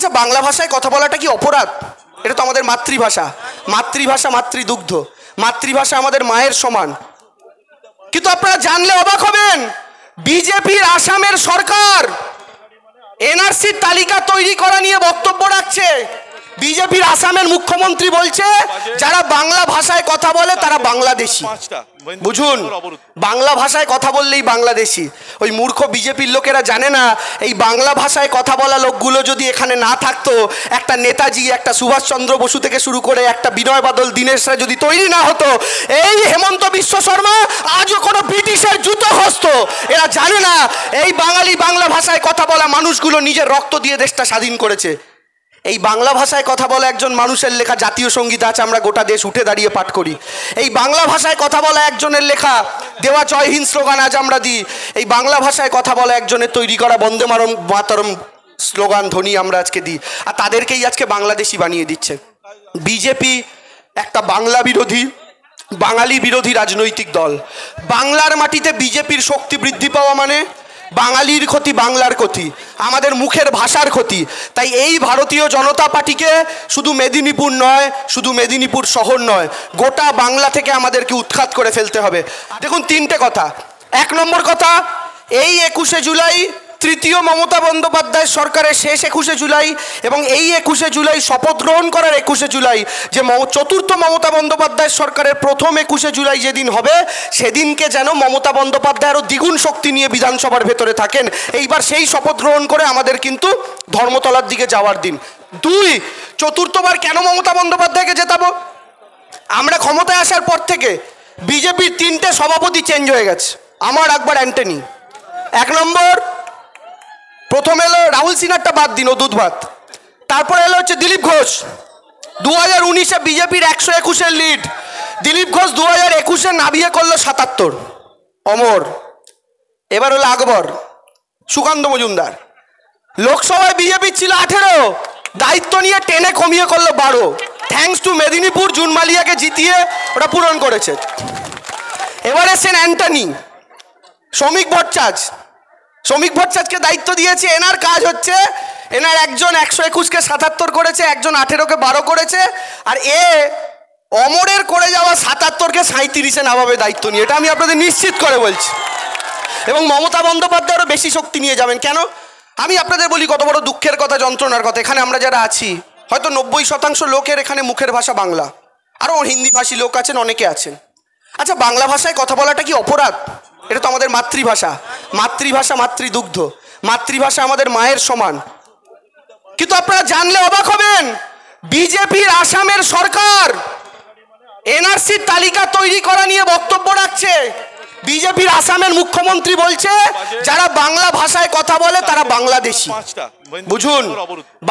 আচ্ছা, বাংলা ভাষায় কথা বলাটা কি অপরাধ? এটা তো আমাদের মাতৃভাষা। মাতৃভাষা মাতৃদুগ্ধ, মাতৃভাষা আমাদের মায়ের সমান। কিন্তু আপনারা জানলে অবাক হবেন, বিজেপির আসামের সরকার এনআরসির তালিকা তৈরি করা নিয়ে বক্তব্য রাখছে। বিজেপির আসামের মুখ্যমন্ত্রী বলছে যারা বাংলা ভাষায় কথা বলে তারা বাংলাদেশি। বুঝুন, বাংলা ভাষায় কথা বললেই বাংলাদেশি। ওই মূর্খ বিজেপির লোকেরা জানে না, এই বাংলা ভাষায় কথা বলা লোকগুলো যদি এখানে না থাকতো, একটা নেতাজি, একটা সুভাষচন্দ্র বসু থেকে শুরু করে একটা বিনয় বাদল দীনেশরা যদি তৈরি না হতো, এই হেমন্ত বিশ্ব শর্মা আজও কোনো ব্রিটিশের জুতো হস্ত। এরা জানে না এই বাঙালি বাংলা ভাষায় কথা বলা মানুষগুলো নিজের রক্ত দিয়ে দেশটা স্বাধীন করেছে। এই বাংলা ভাষায় কথা বলা একজন মানুষের লেখা জাতীয় সঙ্গীত আছে, আমরা গোটা দেশ উঠে দাঁড়িয়ে পাঠ করি। এই বাংলা ভাষায় কথা বলা একজনের লেখা দেওয়া জয় হিন্দ স্লোগান আজ আমরা দিই। এই বাংলা ভাষায় কথা বলা একজনের তৈরি করা বন্দে মাতরম স্লোগান ধ্বনি আমরা আজকে দিই, আর তাদেরকেই আজকে বাংলাদেশি বানিয়ে দিচ্ছে। বিজেপি একটা বাংলা বিরোধী, বাঙালি বিরোধী রাজনৈতিক দল। বাংলার মাটিতে বিজেপির শক্তি বৃদ্ধি পাওয়া মানে বাঙালির ক্ষতি, বাংলার ক্ষতি, আমাদের মুখের ভাষার ক্ষতি। তাই এই ভারতীয় জনতা পার্টিকে শুধু মেদিনীপুর নয়, শুধু মেদিনীপুর শহর নয়, গোটা বাংলা থেকে আমাদেরকে উৎখাত করে ফেলতে হবে। দেখুন, তিনটে কথা। এক নম্বর কথা, এই 21শে জুলাই তৃতীয় মমতা বন্দ্যোপাধ্যায় সরকারের শেষ 21শে জুলাই এবং এই 21শে জুলাই শপথ গ্রহণ করার 21শে জুলাই, যে চতুর্থ মমতা বন্দ্যোপাধ্যায় সরকারের প্রথম 21শে জুলাই যেদিন হবে, সেদিনকে যেন মমতা বন্দ্যোপাধ্যায় আরও দ্বিগুণ শক্তি নিয়ে বিধানসভার ভেতরে থাকেন। এইবার সেই শপথ গ্রহণ করে আমাদের কিন্তু ধর্মতলার দিকে যাওয়ার দিন। দুই, চতুর্থবার কেন মমতা বন্দ্যোপাধ্যায়কে জেতাবো? আমরা ক্ষমতায় আসার পর থেকে বিজেপির 3টে সভাপতি চেঞ্জ হয়ে গেছে, আমার একবার অ্যান্টনি। এক নম্বর, প্রথম এলো রাহুল সিনহারটা বাদ দিন, ও দুধ ভাত। তারপরে এলো হচ্ছে দিলীপ ঘোষ। 2019-এ বিজেপির 121-এর লিড, দিলীপ ঘোষ 2021-এ নাবিয়ে করলো 77, অমর। এবার হলো আকবর, সুকান্ত মজুমদার। লোকসভায় বিজেপির ছিল 18, দায়িত্ব নিয়ে টেনে কমিয়ে করলো 12। থ্যাঙ্কস টু মেদিনীপুর, জুন মালিয়াকে জিতিয়ে ওটা পূরণ করেছে। এবার এসেছেন অ্যান্টনি, শ্রমিক ভট্টাচার্যকে দায়িত্ব দিয়েছে। এনার কাজ হচ্ছে, এনার একজন 121-কে 77 করেছে, একজন 18-কে 12 করেছে, আর অমরের করে যাওয়া 77-কে 37-এ নামাবে দায়িত্ব নিয়ে। এটা আমি আপনাদের নিশ্চিত করে বলছি। এবং মমতা বন্দ্যোপাধ্যায় আরও বেশি শক্তি নিয়ে যাবেন। কেন? আমি আপনাদের বলি কত বড় দুঃখের কথা, যন্ত্রণার কথা। এখানে আমরা যারা আছি, হয়তো 90% লোকের এখানে মুখের ভাষা বাংলা, আরও হিন্দিভাষী লোক আছেন, অনেকে আছেন। আচ্ছা, বাংলা ভাষায় কথা বলাটা কি অপরাধ? এটা তো আমাদের মাতৃভাষা। মাতৃভাষা মাতৃদুগ্ধ, মাতৃভাষা আমাদের মায়ের সমান। কিন্তু আপনারা জানলে অবাক হবেন, বিজেপির আসামের সরকার এনআরসির তালিকা তৈরি করা নিয়ে বক্তব্য রাখছে। বিজেপির আসামের মুখ্যমন্ত্রী বলছে যারা বাংলা ভাষায় কথা বলে তারা বাংলাদেশি। বুঝুন,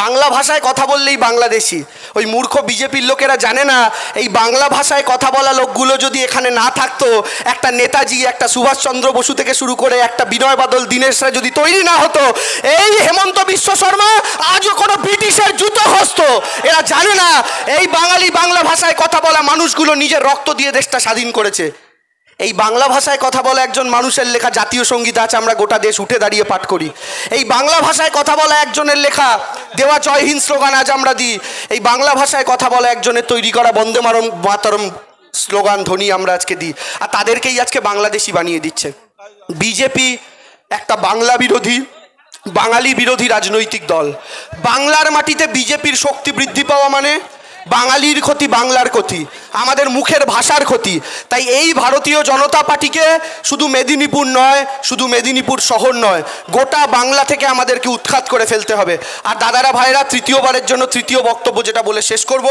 বাংলা ভাষায় কথা বললেই বাংলাদেশি। ওই মূর্খ বিজেপির লোকেরা জানে না, এই বাংলা ভাষায় কথা বলা লোকগুলো যদি এখানে না থাকতো, একটা নেতাজি, একটা সুভাষচন্দ্র বসু থেকে শুরু করে একটা বিনয় বাদল দীনেশরা যদি তৈরি না হতো, এই হেমন্ত বিশ্ব শর্মা আজও কোনো ব্রিটিশের জুতো হস্ত। এরা জানে না এই বাঙালি বাংলা ভাষায় কথা বলা মানুষগুলো নিজের রক্ত দিয়ে দেশটা স্বাধীন করেছে। এই বাংলা ভাষায় কথা বলা একজন মানুষের লেখা জাতীয় সঙ্গীত আছে, আমরা গোটা দেশ উঠে দাঁড়িয়ে পাঠ করি। এই বাংলা ভাষায় কথা বলা একজনের লেখা দেওয়া জয় হিন্দ স্লোগান আজ আমরা দিই। এই বাংলা ভাষায় কথা বলা একজনের তৈরি করা বন্দে মাতরম স্লোগান ধ্বনি আমরা আজকে দিই, আর তাদেরকেই আজকে বাংলাদেশি বানিয়ে দিচ্ছে। বিজেপি একটা বাংলা বিরোধী, বাঙালি বিরোধী রাজনৈতিক দল। বাংলার মাটিতে বিজেপির শক্তি বৃদ্ধি পাওয়া মানে বাঙালির ক্ষতি, বাংলার ক্ষতি, আমাদের মুখের ভাষার ক্ষতি। তাই এই ভারতীয় জনতা পার্টিকে শুধু মেদিনীপুর নয়, শুধু মেদিনীপুর শহর নয়, গোটা বাংলা থেকে আমাদেরকে উৎখাত করে ফেলতে হবে। আর দাদারা ভাইরা, তৃতীয়বারের জন্য তৃতীয় বক্তব্য যেটা বলে শেষ করব,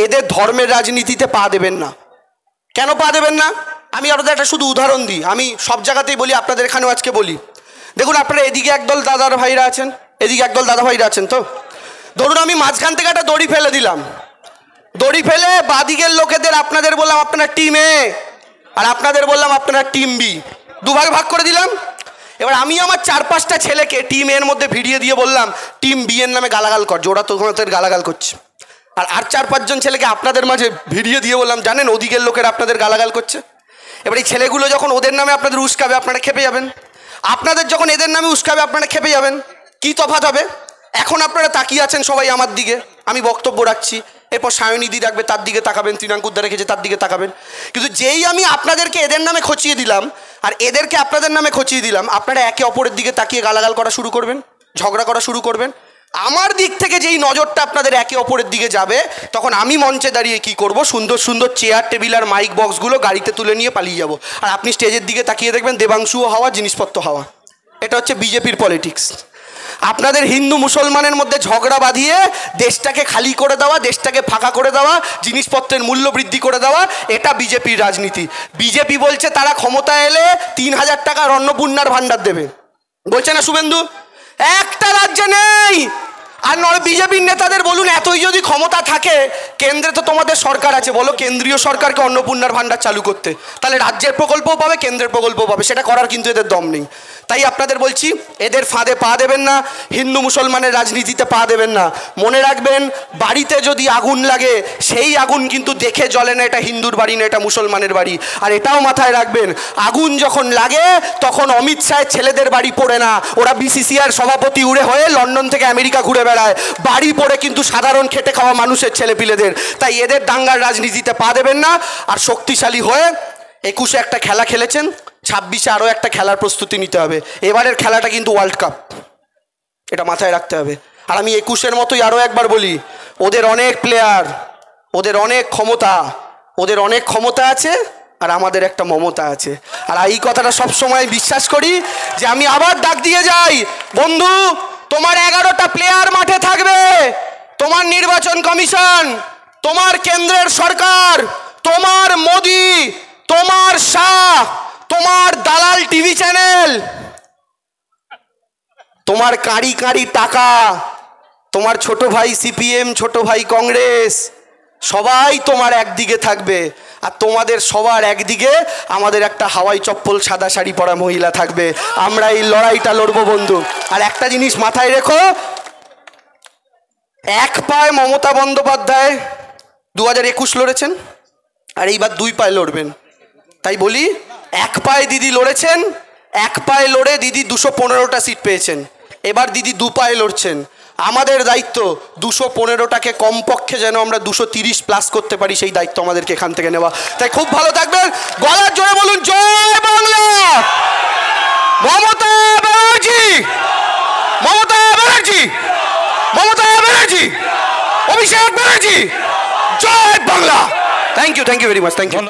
এদের ধর্মের রাজনীতিতে পা দেবেন না। কেন পা দেবেন না? আমি আপনাদের একটা শুধু উদাহরণ দিই। আমি সব জায়গাতেই বলি, আপনাদের এখানেও আজকে বলি। দেখুন, আপনারা এদিকে একদল দাদার ভাইরা আছেন, এদিকে একদল দাদা ভাইরা আছেন। তো ধরুন আমি মাঝখান থেকে একটা দড়ি ফেলে দিলাম, দড়ি ফেলে বাদিকের লোকেদের আপনাদের বললাম আপনারা টিম এ, আর আপনাদের বললাম আপনারা টিম বি, দুভাগে ভাগ করে দিলাম। এবার আমি আমার 4-5টা ছেলেকে টিম এর মধ্যে ভিড়িয়ে দিয়ে বললাম টিম বি এর নামে গালাগাল কর, জোড়া তোমাদের গালাগাল করছে। আর 4-5 জন ছেলেকে আপনাদের মাঝে ভিড়িয়ে দিয়ে বললাম জানেন ওদিকের লোকের আপনাদের গালাগাল করছে। এবার এই ছেলেগুলো যখন ওদের নামে আপনাদের উস্কাবে, আপনারা খেপে যাবেন। আপনাদের যখন এদের নামে উস্কাবে, আপনারা খেপে যাবেন। কি তফাৎ হবে? এখন আপনারা তাকিয়ে আছেন সবাই আমার দিকে, আমি বক্তব্য রাখছি, এরপর সায়নিধি রাখবে তার দিকে তাকাবেন, তৃণাঙ্কুরদা রেখেছে তার দিকে তাকাবেন। কিন্তু যেই আমি আপনাদেরকে এদের নামে খচিয়ে দিলাম আর এদেরকে আপনাদের নামে খচিয়ে দিলাম, আপনারা একে অপরের দিকে তাকিয়ে গালাগাল করা শুরু করবেন, ঝগড়া করা শুরু করবেন। আমার দিক থেকে যেই নজরটা আপনাদের একে অপরের দিকে যাবে, তখন আমি মঞ্চে দাঁড়িয়ে কি করব, সুন্দর সুন্দর চেয়ার টেবিল আর মাইক বক্সগুলো গাড়িতে তুলে নিয়ে পালিয়ে যাব, আর আপনি স্টেজের দিকে তাকিয়ে দেখবেন দেবাংশুও হাওয়া, জিনিসপত্র হাওয়া। এটা হচ্ছে বিজেপির পলিটিক্স। আপনাদের হিন্দু মুসলমানের মধ্যে ঝগড়া বাঁধিয়ে দেশটাকে খালি করে দেওয়া, দেশটাকে ফাঁকা করে দেওয়া, জিনিসপত্রের মূল্য বৃদ্ধি করে দেওয়া, এটা বিজেপির রাজনীতি। বিজেপি বলছে তারা ক্ষমতায় এলে 3000 টাকার অন্নপূর্ণার ভাণ্ডার দেবে, বলছে না শুভেন্দু? একটা রাজ্যে নেই। আর নয় বিজেপির নেতাদের বলুন, এতই যদি ক্ষমতা থাকে, কেন্দ্রে তো তোমাদের সরকার আছে, বলো কেন্দ্রীয় সরকারকে অন্নপূর্ণার ভাণ্ডার চালু করতে, তাহলে রাজ্যের প্রকল্পও পাবে, কেন্দ্রের প্রকল্পও পাবে। সেটা করার কিন্তু এদের দম নেই। তাই আপনাদের বলছি, এদের ফাঁদে পা দেবেন না, হিন্দু মুসলমানের রাজনীতিতে পা দেবেন না। মনে রাখবেন, বাড়িতে যদি আগুন লাগে, সেই আগুন কিন্তু দেখে জ্বলে না, এটা হিন্দুর বাড়ি না, এটা মুসলমানের বাড়ি। আর এটাও মাথায় রাখবেন, আগুন যখন লাগে তখন অমিত শাহের ছেলেদের বাড়ি পড়ে না, ওরা বিসিসিআর সভাপতি উড়ে হয়ে লন্ডন থেকে আমেরিকা ঘুরে বেড়ায়, বাড়ি পড়ে কিন্তু সাধারণ খেটে খাওয়া মানুষের ছেলেপিলেদের। তাই এদের দাঙ্গার রাজনীতিতে পা দেবেন না। আর শক্তিশালী হয়ে 21-এ একটা খেলা খেলেছেন, 26-এ আরও একটা খেলার প্রস্তুতি নিতে হবে। এবারের খেলাটা কিন্তু ওয়ার্ল্ড কাপ, এটা মাথায় রাখতে হবে। আর আমি 21-এর মতোই আরও একবার বলি, ওদের অনেক প্লেয়ার, ওদের অনেক ক্ষমতা, ওদের অনেক ক্ষমতা আছে, আর আমাদের একটা মমতা আছে। আর এই কথাটা সবসময় বিশ্বাস করি, যে আমি আবার ডাক দিয়ে যাই, বন্ধু তোমার 11টা প্লেয়ার মাঠে থাকবে, তোমার নির্বাচন কমিশন, তোমার কেন্দ্রের সরকার, তোমার মোদি, তোমার শাহ, তোমার দালাল টিভি চ্যানেল, তোমার কাঁড়ি কাঁড়ি টাকা, তোমার ছোট ভাই সিপিএম, ছোট ভাই কংগ্রেস, সবাই তোমার একদিকে থাকবে। আর তোমাদের সবার একদিকে আমাদের একটা হাওয়াই চপ্পল সাদা শাড়ি পরা মহিলা থাকবে। আমরা এই লড়াইটা লড়বো বন্ধু। আর একটা জিনিস মাথায় রেখো, এক পায়ে মমতা বন্দ্যোপাধ্যায় 2021 লড়েছেন, আর এইবার 2 পায়ে লড়বেন। তাই বলি, এক পায়ে দিদি লড়েছেন, এক পায়ে লড়ে দিদি 215টা সিট পেয়েছেন, এবার দিদি 2 পায়ে লড়ছেন। আমাদের দায়িত্ব 215টাকে কমপক্ষে যেন আমরা 230 প্লাস করতে পারি, সেই দায়িত্ব আমাদেরকে এখান থেকে নেওয়া। তাই খুব ভালো থাকবেন, গলার জোরে বলুন জয় বাংলা, মমতা ব্যানার্জি, মমতা ব্যানার্জি, মমতা ব্যানার্জি, অভিষেক ব্যানার্জি, জয় Bangla. Thank you very much, thank you.